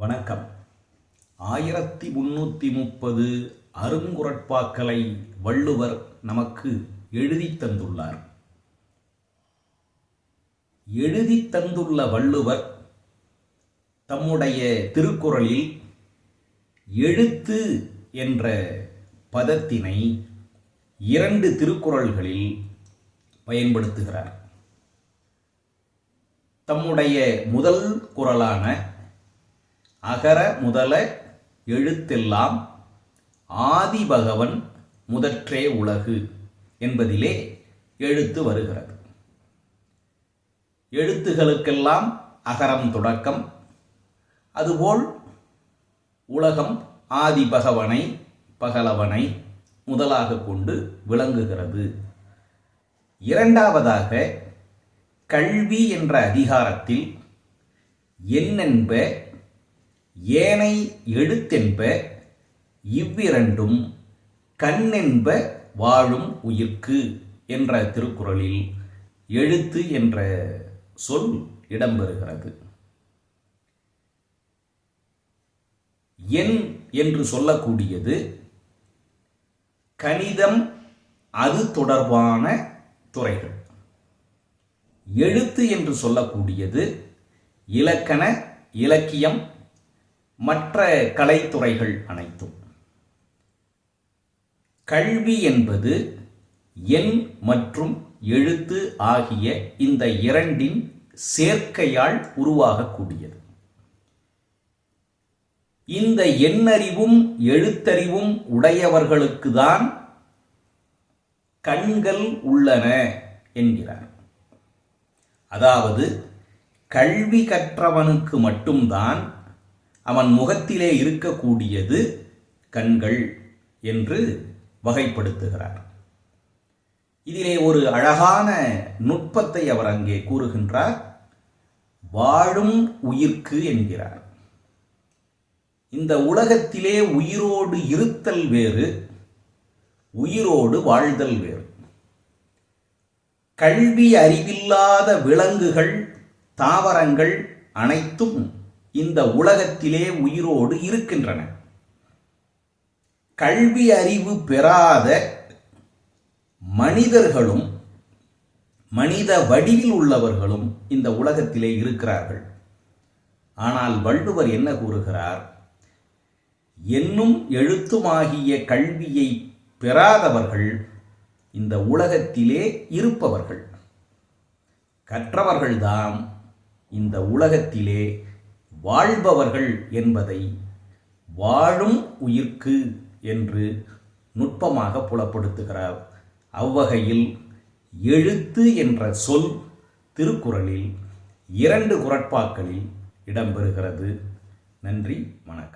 வணக்கம். 1330 அருங்குறட்பாக்களை வள்ளுவர் நமக்கு எழுதித் தந்துள்ளார். எழுதித் தந்துள்ள வள்ளுவர் தம்முடைய திருக்குறளில் எழுத்து என்ற பதத்தினை 2 திருக்குறள்களில் பயன்படுத்துகிறார். தம்முடைய முதல் குறளான அகர முதல எழுத்தெல்லாம் ஆதிபகவன் முதற்றே உலகு என்பதிலே எழுத்து வருகிறது. எழுத்துகளுக்கெல்லாம் அகரம் தொடக்கம், அதுபோல் உலகம் ஆதிபகவனை பகலவனை முதலாக கொண்டு விளங்குகிறது. இரண்டாவதாக கல்வி என்ற அதிகாரத்தில் எண்ணென்ப ஏனை எழுத்தென்ப இவ்விரண்டும் கண்ணென்ப வாழும் உயிர்க்கு என்ற திருக்குறளில் எழுத்து என்ற சொல் இடம்பெறுகிறது. எண் என்று சொல்லக்கூடியது கணிதம், அது தொடர்பான துறைகள். எழுத்து என்று சொல்லக்கூடியது இலக்கண, இலக்கியம், மற்ற கலைத்துறைகள் அனைத்தும். கல்வி என்பது எண் மற்றும் எழுத்து ஆகிய இந்த இரண்டின் சேர்க்கையால் உருவாகக்கூடியது. இந்த எண்ணறிவும் எழுத்தறிவும் உடையவர்களுக்குதான் கண்கள் உள்ளன என்கிறார். அதாவது கல்வி கற்றவனுக்கு மட்டும்தான் அவன் முகத்திலே இருக்கக்கூடியது கண்கள் என்று வகைப்படுத்துகிறார். இதிலே ஒரு அழகான நுட்பத்தை அவர் அங்கே கூறுகின்றார். வாழும் உயிர்க்கு என்கிறார். இந்த உலகத்திலே உயிரோடு இருத்தல் வேறு, உயிரோடு வாழ்தல் வேறு. கல்வி அறிவில்லாத விலங்குகள், தாவரங்கள் அனைத்தும் இந்த உலகத்திலே உயிரோடு இருக்கின்றன. கல்வி அறிவு பெறாத மனிதர்களும் மனித வடிவில் உள்ளவர்களும் இந்த உலகத்திலே இருக்கிறார்கள். ஆனால் வள்ளுவர் என்ன கூறுகிறார்? எண்ணும் எழுத்துமாகிய கல்வியை பெறாதவர்கள் இந்த உலகத்திலே இருப்பவர்கள். கற்றவர்கள்தான் இந்த உலகத்திலே வாழ்பவர்கள் என்பதை வாழும் உயிர்க்கு என்று நுட்பமாக புலப்படுத்துகிறார். அவ்வகையில் எழுத்து என்ற சொல் திருக்குறளில் 2 குறட்பாக்களில் இடம்பெறுகிறது. நன்றி, வணக்கம்.